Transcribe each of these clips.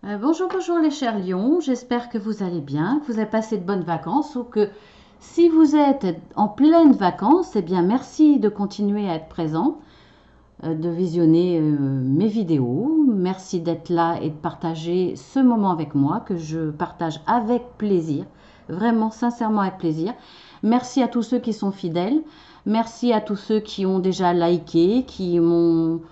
Bonjour, bonjour les chers lions, j'espère que vous allez bien, que vous avez passé de bonnes vacances ou que si vous êtes en pleine vacances, eh bien merci de continuer à être présent, de visionner mes vidéos. Merci d'être là et de partager ce moment avec moi que je partage avec plaisir, vraiment sincèrement avec plaisir. Merci à tous ceux qui sont fidèles, merci à tous ceux qui ont déjà liké, qui m'ont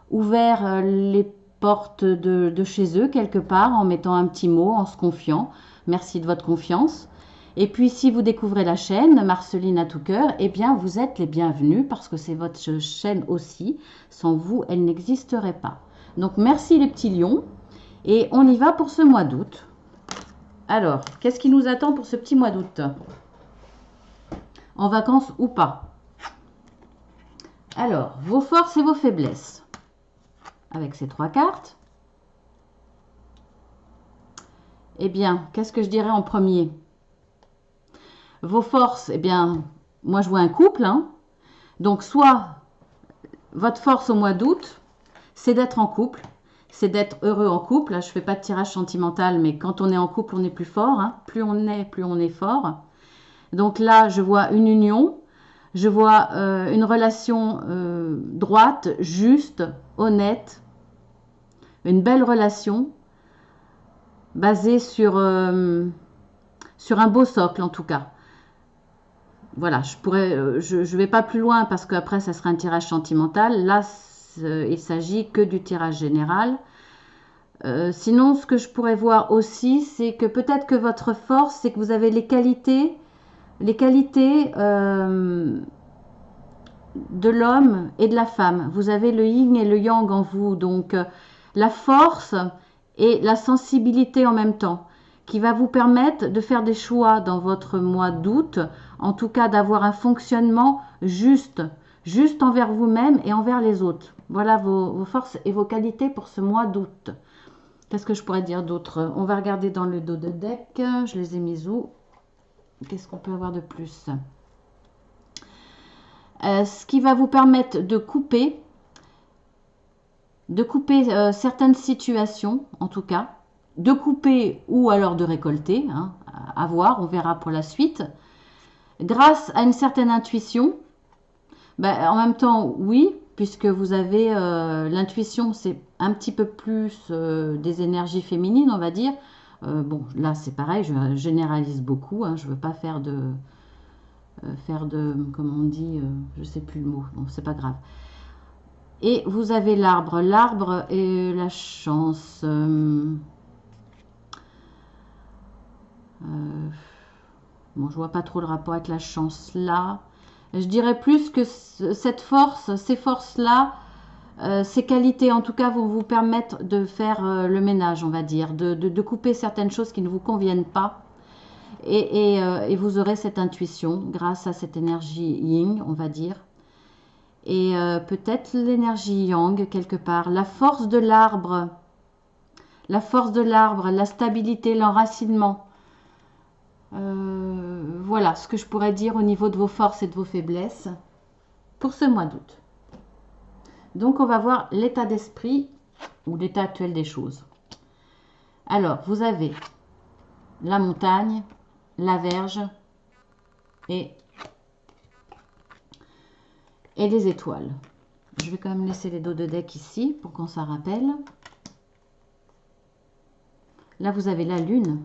ouvert les portes de chez eux quelque part en mettant un petit mot, en se confiant. Merci de votre confiance. Et puis si vous découvrez la chaîne Marceline à tout cœur, eh bien vous êtes les bienvenus parce que c'est votre chaîne aussi. Sans vous, elle n'existerait pas. Donc merci les petits lions et on y va pour ce mois d'août. Alors, qu'est-ce qui nous attend pour ce petit mois d'août? En vacances ou pas? Alors, vos forces et vos faiblesses. Avec ces trois cartes. Eh bien, qu'est-ce que je dirais en premier? Vos forces, eh bien, moi je vois un couple, hein. Donc soit votre force au mois d'août, c'est d'être en couple, c'est d'être heureux en couple. Là, je ne fais pas de tirage sentimental, mais quand on est en couple, on est plus fort, hein. Plus on est fort. Donc là, je vois une union, je vois une relation droite, juste, honnête, une belle relation basée sur un beau socle en tout cas. Voilà, je vais pas plus loin parce qu'après ça sera un tirage sentimental. Là, il s'agit que du tirage général. Sinon, ce que je pourrais voir aussi, c'est que peut-être que votre force, c'est que vous avez les qualités de l'homme et de la femme. Vous avez le yin et le yang en vous, donc la force et la sensibilité en même temps, qui va vous permettre de faire des choix dans votre mois d'août, en tout cas d'avoir un fonctionnement juste, juste envers vous-même et envers les autres. Voilà vos forces et vos qualités pour ce mois d'août. Qu'est-ce que je pourrais dire d'autre? On va regarder dans le dos de deck. Je les ai mis où? Qu'est-ce qu'on peut avoir de plus? Ce qui va vous permettre de couper certaines situations, en tout cas, de couper ou alors de récolter, hein, à voir, on verra pour la suite. Grâce à une certaine intuition, ben, en même temps, oui, puisque vous avez l'intuition, c'est un petit peu plus des énergies féminines, on va dire. Bon, là, c'est pareil, je généralise beaucoup, hein, je ne veux pas faire de, comment on dit, je ne sais plus le mot, bon, c'est pas grave. Et vous avez l'arbre. L'arbre et la chance. Bon, je vois pas trop le rapport avec la chance là. Je dirais plus que cette force, ces forces-là, ces qualités en tout cas vont vous permettre de faire le ménage, on va dire, de couper certaines choses qui ne vous conviennent pas. Et vous aurez cette intuition grâce à cette énergie yin, on va dire. Et peut-être l'énergie yang quelque part. La force de l'arbre, la stabilité, l'enracinement. Voilà ce que je pourrais dire au niveau de vos forces et de vos faiblesses pour ce mois d'août. Donc on va voir l'état d'esprit ou l'état actuel des choses. Alors vous avez la montagne, la verge et les étoiles. Je vais quand même laisser les dos de deck ici pour qu'on s'en rappelle. Là vous avez la lune.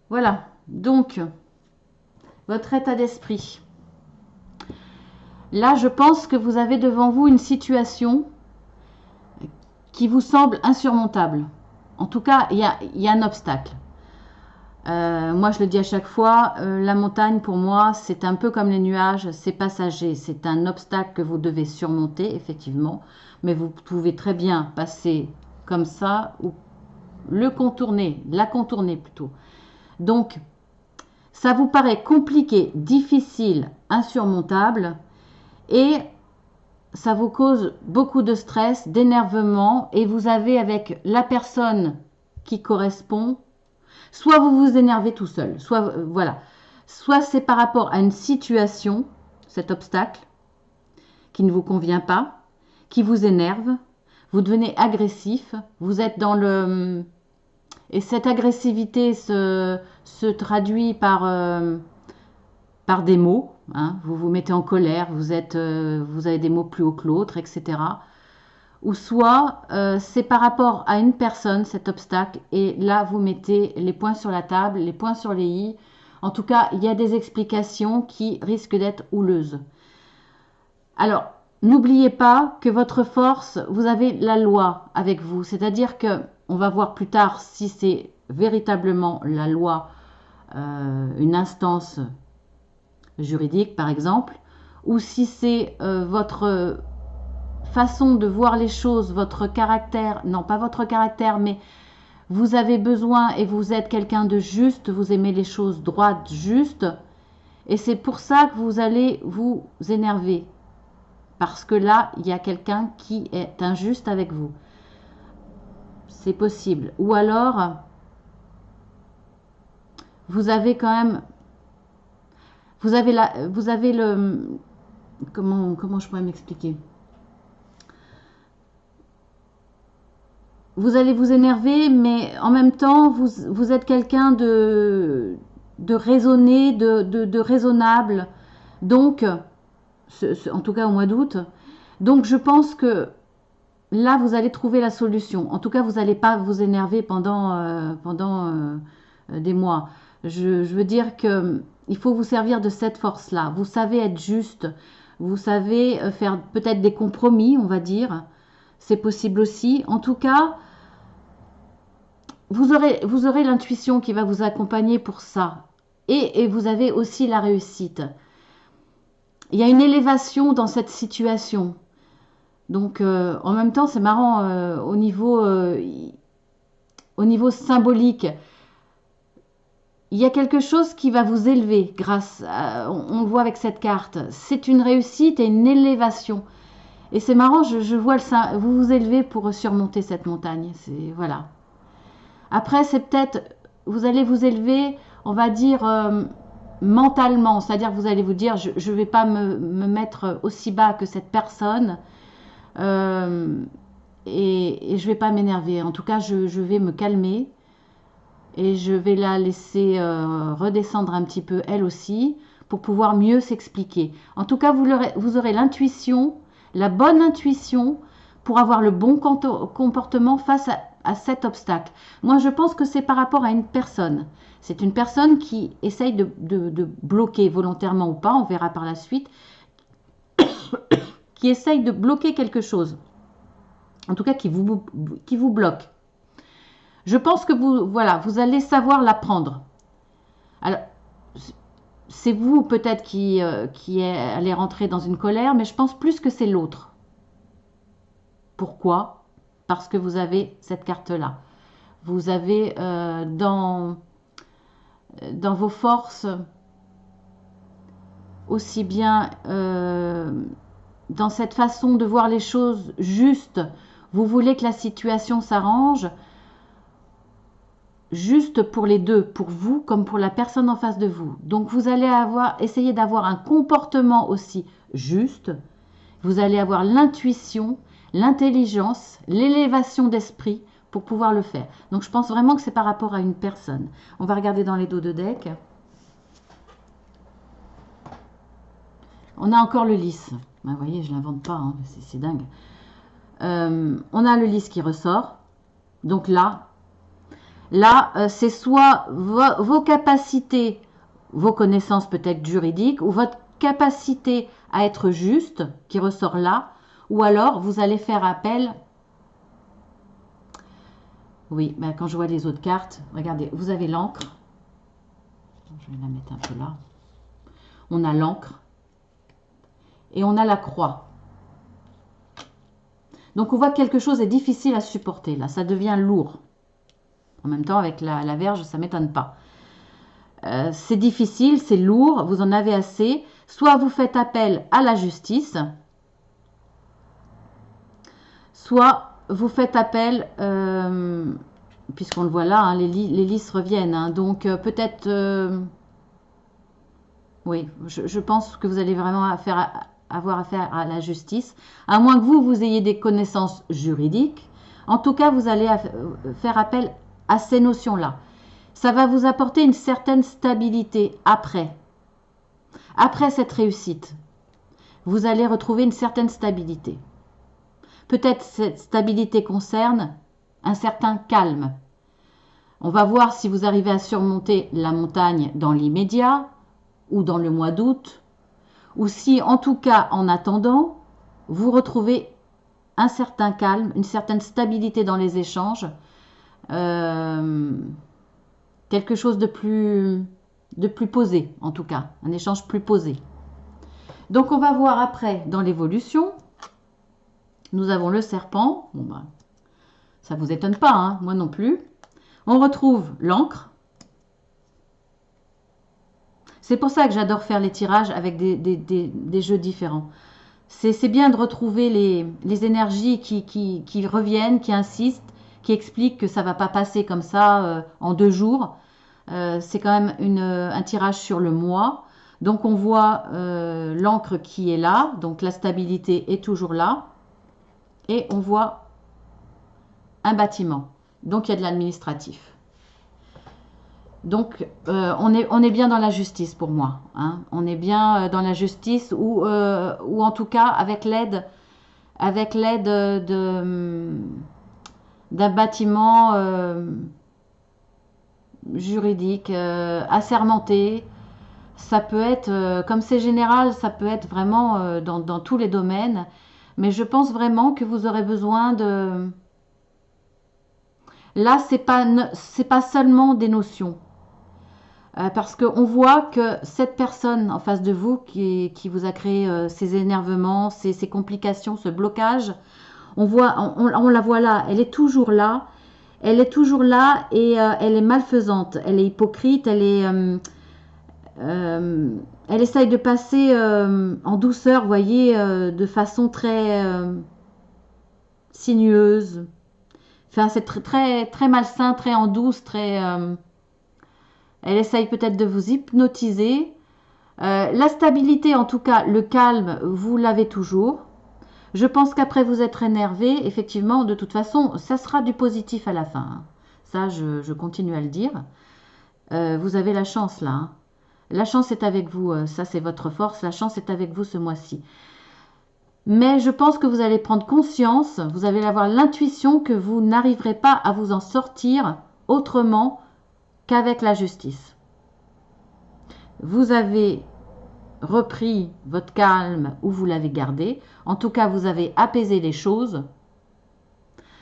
Voilà, donc votre état d'esprit. Là, je pense que vous avez devant vous une situation qui vous semble insurmontable. En tout cas, il y a un obstacle. Moi, je le dis à chaque fois, la montagne, pour moi, c'est un peu comme les nuages, c'est passager. C'est un obstacle que vous devez surmonter, effectivement. Mais vous pouvez très bien passer comme ça ou la contourner plutôt. Donc, ça vous paraît compliqué, difficile, insurmontable et ça vous cause beaucoup de stress, d'énervement et vous avez avec la personne qui correspond, soit vous vous énervez tout seul, soit voilà, soit c'est par rapport à une situation, cet obstacle, qui ne vous convient pas, qui vous énerve, vous devenez agressif, vous êtes dans le... Et cette agressivité se traduit par des mots, hein. Vous vous mettez en colère, vous avez des mots plus hauts que l'autre, etc. Ou soit c'est par rapport à une personne, cet obstacle, et là vous mettez les points sur la table, les points sur les i. En tout cas, il y a des explications qui risquent d'être houleuses. Alors, n'oubliez pas que votre force, vous avez la loi avec vous. C'est-à-dire que, on va voir plus tard si c'est véritablement la loi, une instance juridique par exemple, ou si c'est votre façon de voir les choses, votre caractère, non pas votre caractère, mais vous avez besoin et vous êtes quelqu'un de juste, vous aimez les choses droites, justes, et c'est pour ça que vous allez vous énerver. Parce que là, il y a quelqu'un qui est injuste avec vous. C'est possible. Ou alors, vous avez quand même... Vous avez le... Comment je pourrais m'expliquer? Vous allez vous énerver, mais en même temps, vous êtes quelqu'un de raisonné, de raisonnable. Donc, en tout cas au mois d'août. Donc, je pense que là, vous allez trouver la solution. En tout cas, vous n'allez pas vous énerver pendant des mois. Je veux dire que il faut vous servir de cette force-là. Vous savez être juste. Vous savez faire peut-être des compromis, on va dire. C'est possible aussi. En tout cas, vous aurez l'intuition qui va vous accompagner pour ça. Et vous avez aussi la réussite. Il y a une élévation dans cette situation. Donc, en même temps, c'est marrant, au niveau symbolique, il y a quelque chose qui va vous élever grâce à, on le voit avec cette carte. C'est une réussite et une élévation. Et c'est marrant, je vois vous vous élevez pour surmonter cette montagne. Voilà. Après, c'est peut-être, vous allez vous élever, on va dire, mentalement. C'est-à-dire que vous allez vous dire, je ne vais pas me mettre aussi bas que cette personne. Et je ne vais pas m'énerver. En tout cas, je vais me calmer. Et je vais la laisser redescendre un petit peu, elle aussi, pour pouvoir mieux s'expliquer. En tout cas, vous aurez l'intuition, la bonne intuition, pour avoir le bon comportement face à cet obstacle. Moi, je pense que c'est par rapport à une personne. C'est une personne qui essaye de bloquer volontairement ou pas, on verra par la suite, qui essaye de bloquer quelque chose. En tout cas, qui vous bloque. Je pense que vous allez savoir l'apprendre. Alors, c'est vous peut-être qui allez rentrer dans une colère, mais je pense plus que c'est l'autre. Pourquoi? Parce que vous avez cette carte-là. Vous avez dans vos forces aussi bien dans cette façon de voir les choses justes. Vous voulez que la situation s'arrange juste pour les deux, pour vous comme pour la personne en face de vous. Donc vous allez essayer d'avoir un comportement aussi juste. Vous allez avoir l'intuition, l'intelligence, l'élévation d'esprit pour pouvoir le faire. Donc je pense vraiment que c'est par rapport à une personne. On va regarder dans les dos de deck. On a encore le lys. Ben, vous voyez, je ne l'invente pas, hein, c'est dingue. On a le lys qui ressort. Donc là, c'est soit vos capacités, vos connaissances peut-être juridiques, ou votre capacité à être juste, qui ressort là, ou alors vous allez faire appel. Oui, ben quand je vois les autres cartes, regardez, vous avez l'encre. Je vais la mettre un peu là. On a l'encre. Et on a la croix. Donc on voit que quelque chose est difficile à supporter. Là, ça devient lourd. En même temps, avec la Vierge, ça ne m'étonne pas. C'est difficile, c'est lourd, vous en avez assez. Soit vous faites appel à la justice, soit vous faites appel, puisqu'on le voit là, hein, les lys reviennent. Hein, donc peut-être, oui, je pense que vous allez vraiment faire avoir affaire à la justice, à moins que vous ayez des connaissances juridiques. En tout cas, vous allez faire appel à ces notions-là. Ça va vous apporter une certaine stabilité après. Après cette réussite, vous allez retrouver une certaine stabilité. Peut-être cette stabilité concerne un certain calme. On va voir si vous arrivez à surmonter la montagne dans l'immédiat ou dans le mois d'août, ou si en tout cas en attendant, vous retrouvez un certain calme, une certaine stabilité dans les échanges, quelque chose de plus posé en tout cas, un échange plus posé. Donc on va voir après dans l'évolution, nous avons le serpent, bon ben, ça vous étonne pas, hein, moi non plus. On retrouve l'encre. C'est pour ça que j'adore faire les tirages avec des jeux différents. C'est bien de retrouver les énergies qui reviennent, qui insistent, qui expliquent que ça ne va pas passer comme ça en 2 jours. C'est quand même un tirage sur le mois. Donc on voit l'encre qui est là, donc la stabilité est toujours là. Et on voit un bâtiment. Donc il y a de l'administratif. Donc on est bien dans la justice pour moi. Hein. On est bien dans la justice ou en tout cas avec l'aide d'un bâtiment juridique assermenté. Ça peut être, comme c'est général, ça peut être vraiment dans tous les domaines. Mais je pense vraiment que vous aurez besoin de... Là, c'est pas seulement des notions. Parce qu'on voit que cette personne en face de vous qui vous a créé ces énervements, ces complications, ce blocage, on la voit là, elle est toujours là. Elle est toujours là et elle est malfaisante, elle est hypocrite, elle essaye de passer en douceur, vous voyez, de façon très sinueuse. Enfin, c'est très malsain, très en douce, très... elle essaye peut-être de vous hypnotiser. La stabilité, en tout cas, le calme, vous l'avez toujours. Je pense qu'après vous être énervé, effectivement, de toute façon, ça sera du positif à la fin. Hein. Ça, je continue à le dire. Vous avez la chance là. Hein. La chance est avec vous. Ça, c'est votre force. La chance est avec vous ce mois-ci. Mais je pense que vous allez prendre conscience, vous allez avoir l'intuition que vous n'arriverez pas à vous en sortir autrement qu'avec la justice. Vous avez repris votre calme ou vous l'avez gardé. En tout cas, vous avez apaisé les choses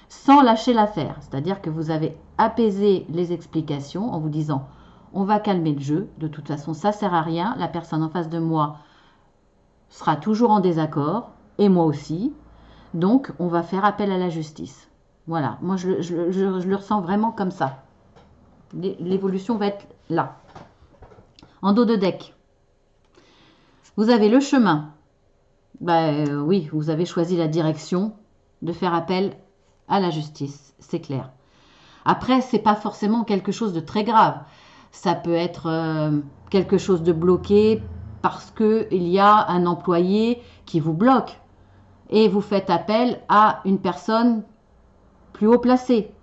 sans lâcher l'affaire. C'est-à-dire que vous avez apaisé les explications en vous disant on va calmer le jeu. De toute façon, ça ne sert à rien. La personne en face de moi sera toujours en désaccord et moi aussi. Donc, on va faire appel à la justice. Voilà, moi je le ressens vraiment comme ça. L'évolution va être là. En dos de deck, vous avez le chemin. Oui, vous avez choisi la direction de faire appel à la justice, c'est clair. Après, c'est pas forcément quelque chose de très grave. Ça peut être quelque chose de bloqué parce qu'il y a un employé qui vous bloque et vous faites appel à une personne plus haut placée.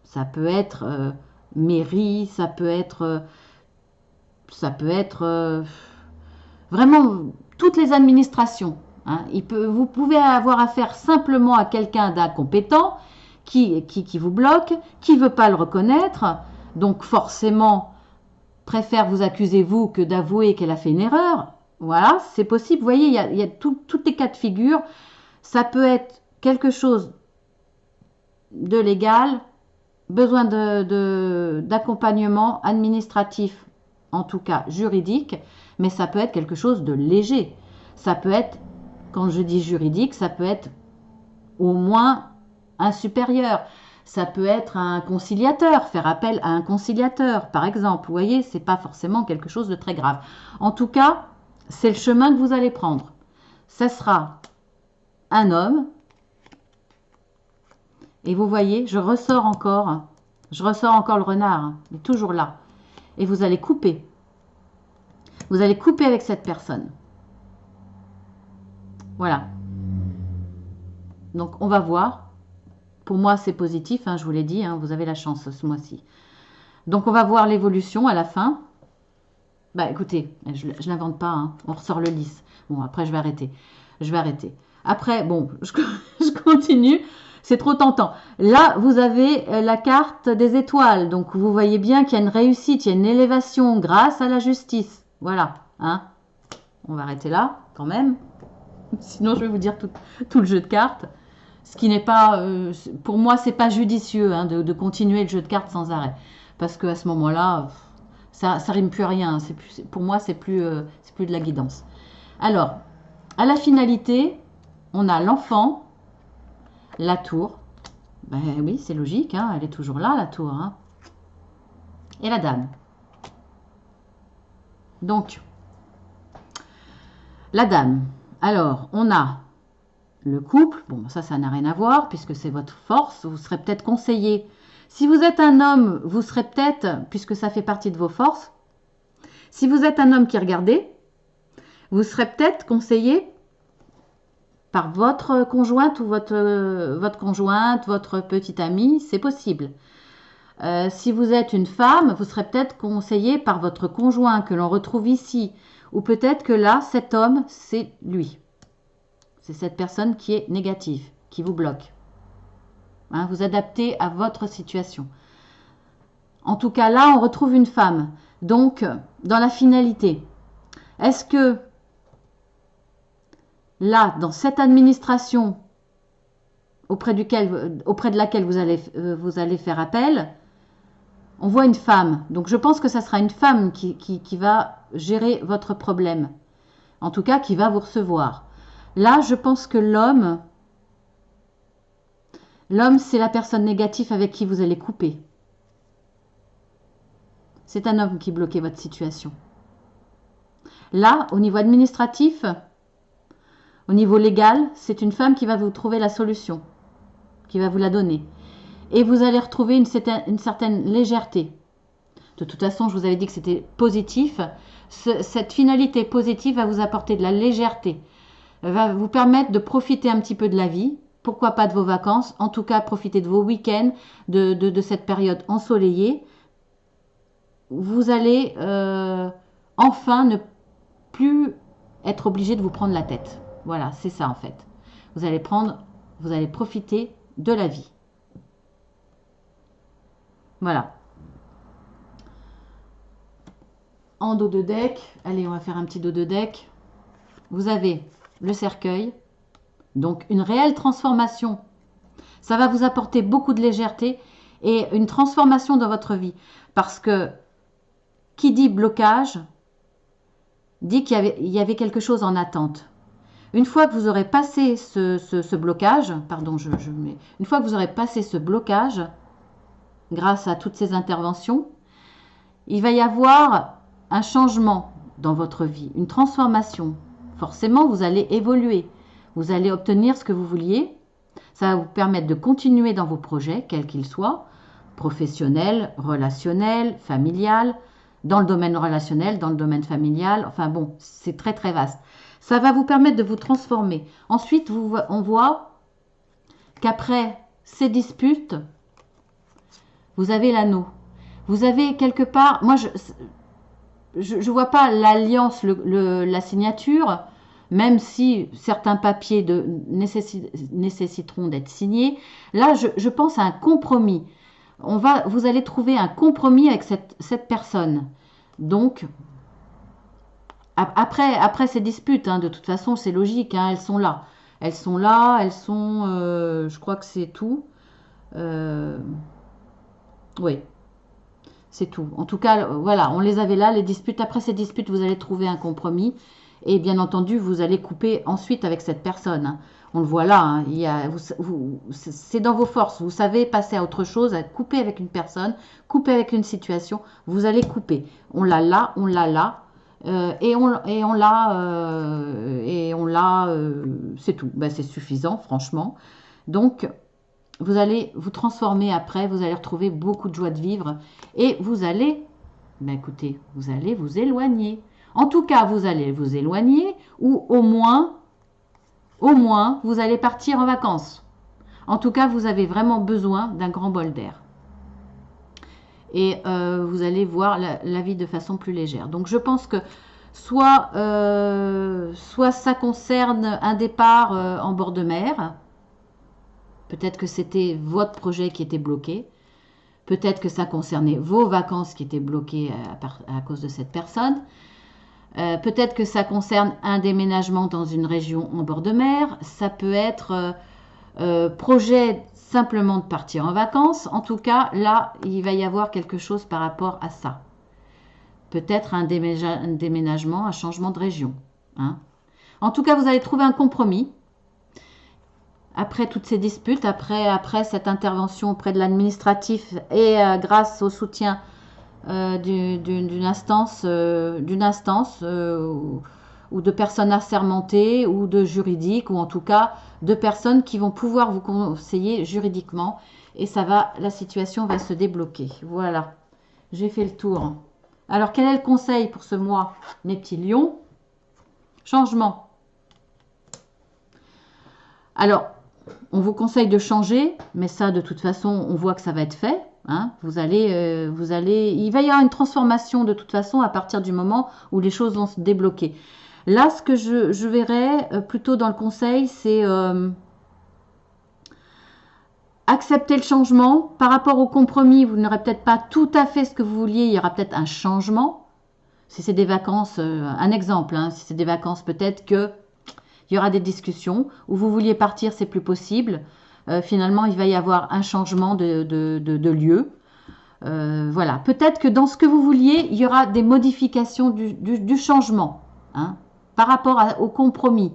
Ça peut être mairie, ça peut être vraiment toutes les administrations. Hein. Vous pouvez avoir affaire simplement à quelqu'un d'incompétent qui vous bloque, qui ne veut pas le reconnaître, donc forcément préfère vous accuser vous que d'avouer qu'elle a fait une erreur. Voilà, c'est possible. Vous voyez, il y a tous les cas de figure. Ça peut être quelque chose de légal, besoin d'accompagnement administratif, en tout cas juridique, mais ça peut être quelque chose de léger. Ça peut être, quand je dis juridique, ça peut être au moins un supérieur. Ça peut être un conciliateur, faire appel à un conciliateur, par exemple. Vous voyez, c'est pas forcément quelque chose de très grave. En tout cas, c'est le chemin que vous allez prendre. Ça sera un homme. Et vous voyez, je ressors encore le renard. Il est toujours là. Et vous allez couper. Vous allez couper avec cette personne. Voilà. Donc, on va voir. Pour moi, c'est positif, hein, je vous l'ai dit, hein, vous avez la chance ce mois-ci. Donc, on va voir l'évolution à la fin. Bah, écoutez, je n'invente pas, hein, on ressort le lys. Bon, après, je vais arrêter. Je vais arrêter. Après, bon, je continue. C'est trop tentant. Là, vous avez la carte des étoiles. Donc, vous voyez bien qu'il y a une réussite, il y a une élévation grâce à la justice. Voilà. Hein. On va arrêter là, quand même. Sinon, je vais vous dire tout le jeu de cartes. Ce qui n'est pas... pour moi, c'est pas judicieux hein, de continuer le jeu de cartes sans arrêt. Parce qu'à ce moment-là, ça rime plus à rien. Pour moi, c'est plus de la guidance. Alors, à la finalité, on a l'enfant, la tour. Ben oui, c'est logique, hein, elle est toujours là, la tour. Hein. Et la dame. Donc, la dame. Alors, on a le couple. Bon, ça n'a rien à voir puisque c'est votre force. Vous serez peut-être conseillé. Si vous êtes un homme, vous serez peut-être, puisque ça fait partie de vos forces, si vous êtes un homme qui regardez, vous serez peut-être conseillé par votre conjointe ou votre conjointe, votre petite amie, c'est possible. Si vous êtes une femme, vous serez peut-être conseillé par votre conjoint que l'on retrouve ici. Ou peut-être que là, cet homme, c'est lui. C'est cette personne qui est négative, qui vous bloque. Hein, vous adaptez à votre situation. En tout cas, là, on retrouve une femme. Donc, dans la finalité, est-ce que là, dans cette administration auprès de laquelle vous allez faire appel, on voit une femme. Donc, je pense que ça sera une femme qui va gérer votre problème. En tout cas, qui va vous recevoir. Là, je pense que l'homme, c'est la personne négative avec qui vous allez couper. C'est un homme qui bloquait votre situation. Là, au niveau administratif, au niveau légal, c'est une femme qui va vous trouver la solution, qui va vous la donner. Et vous allez retrouver une certaine légèreté. De toute façon, je vous avais dit que c'était positif. Cette finalité positive va vous apporter de la légèreté. Elle va vous permettre de profiter un petit peu de la vie. Pourquoi pas de vos vacances. En tout cas, profiter de vos week-ends, de cette période ensoleillée. Vous allez enfin ne plus être obligé de vous prendre la tête. Voilà, c'est ça en fait. Vous allez profiter de la vie. Voilà. En dos de deck, allez, on va faire un petit dos de deck. Vous avez le cercueil, donc une réelle transformation. Ça va vous apporter beaucoup de légèreté et une transformation dans votre vie. Parce que qui dit blocage, dit qu'il y avait quelque chose en attente. Une fois que vous aurez passé ce blocage, pardon, une fois que vous aurez passé ce blocage, grâce à toutes ces interventions, il va y avoir un changement dans votre vie, une transformation. Forcément, vous allez évoluer. Vous allez obtenir ce que vous vouliez. Ça va vous permettre de continuer dans vos projets, quels qu'ils soient, professionnels, relationnels, familial, dans le domaine relationnel, dans le domaine familial. Enfin bon, c'est très très vaste. Ça va vous permettre de vous transformer. Ensuite, on voit qu'après ces disputes, vous avez l'anneau. Vous avez quelque part... Moi, je ne vois pas l'alliance, la signature, même si certains papiers nécessiteront d'être signés. Là, je pense à un compromis. Vous allez trouver un compromis avec cette personne. Donc, après ces disputes, hein, de toute façon, c'est logique, hein, elles sont là. Elles sont là, je crois que c'est tout. Oui, c'est tout. En tout cas, voilà, on les avait là, les disputes. Après ces disputes, vous allez trouver un compromis. Et bien entendu, vous allez couper ensuite avec cette personne. Hein. On le voit là, hein, c'est dans vos forces. Vous savez passer à autre chose, à couper avec une personne, couper avec une situation. Vous allez couper. On l'a là, on l'a là. Et on l'a, c'est tout. Ben, c'est suffisant, franchement. Donc, vous allez vous transformer après, vous allez retrouver beaucoup de joie de vivre et vous allez, ben écoutez, vous allez vous éloigner. En tout cas, vous allez vous éloigner ou au moins au moins, vous allez partir en vacances. En tout cas, vous avez vraiment besoin d'un grand bol d'air. Et vous allez voir la vie de façon plus légère. Donc, je pense que soit ça concerne un départ en bord de mer. Peut-être que c'était votre projet qui était bloqué. Peut-être que ça concernait vos vacances qui étaient bloquées à cause de cette personne. Peut-être que ça concerne un déménagement dans une région en bord de mer. Ça peut être projet simplement de partir en vacances. En tout cas, là, il va y avoir quelque chose par rapport à ça. Peut-être un déménagement, un changement de région. Hein. En tout cas, vous allez trouver un compromis. Après toutes ces disputes, après cette intervention auprès de l'administratif et grâce au soutien d'une instance, ou de personnes assermentées ou de juridiques, ou en tout cas de personnes qui vont pouvoir vous conseiller juridiquement, et la situation va se débloquer. Voilà, j'ai fait le tour. Alors, quel est le conseil pour ce mois, mes petits lions? Changement. Alors, on vous conseille de changer, mais ça, de toute façon, on voit que ça va être fait. Hein. Il va y avoir une transformation de toute façon à partir du moment où les choses vont se débloquer. Là, ce que je verrais plutôt dans le conseil, c'est accepter le changement. Par rapport au compromis, vous n'aurez peut-être pas tout à fait ce que vous vouliez, il y aura peut-être un changement. Si c'est des vacances, un exemple, hein, si c'est des vacances, peut-être que il y aura des discussions. Où vous vouliez partir, c'est plus possible. Finalement, il va y avoir un changement de lieu. Voilà. Peut-être que dans ce que vous vouliez, il y aura des modifications du changement. Hein, par rapport au compromis.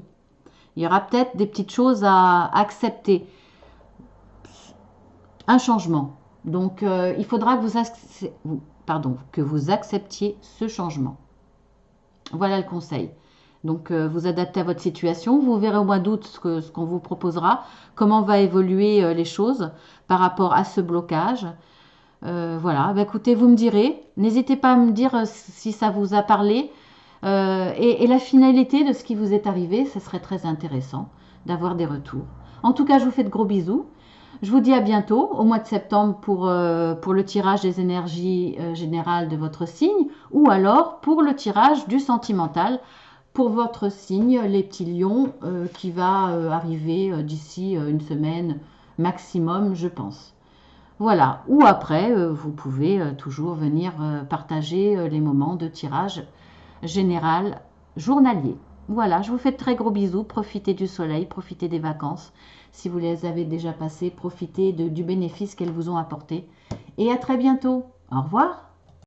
Il y aura peut-être des petites choses à accepter. Un changement. Donc, il faudra que vous acceptiez ce changement. Voilà le conseil. Donc, vous adaptez à votre situation. Vous verrez au mois d'août ce qu'on vous proposera, comment va évoluer les choses par rapport à ce blocage. Voilà, bah, écoutez, vous me direz. N'hésitez pas à me dire si ça vous a parlé et la finalité de ce qui vous est arrivé. Ce serait très intéressant d'avoir des retours. En tout cas, je vous fais de gros bisous. Je vous dis à bientôt au mois de septembre pour le tirage des énergies générales de votre signe, ou alors pour le tirage du sentimental pour votre signe, les petits lions, qui va arriver d'ici une semaine maximum, je pense. Voilà, ou après, vous pouvez toujours venir partager les moments de tirage général journalier. Voilà, je vous fais de très gros bisous. Profitez du soleil, profitez des vacances. Si vous les avez déjà passées, profitez du bénéfice qu'elles vous ont apporté. Et à très bientôt. Au revoir.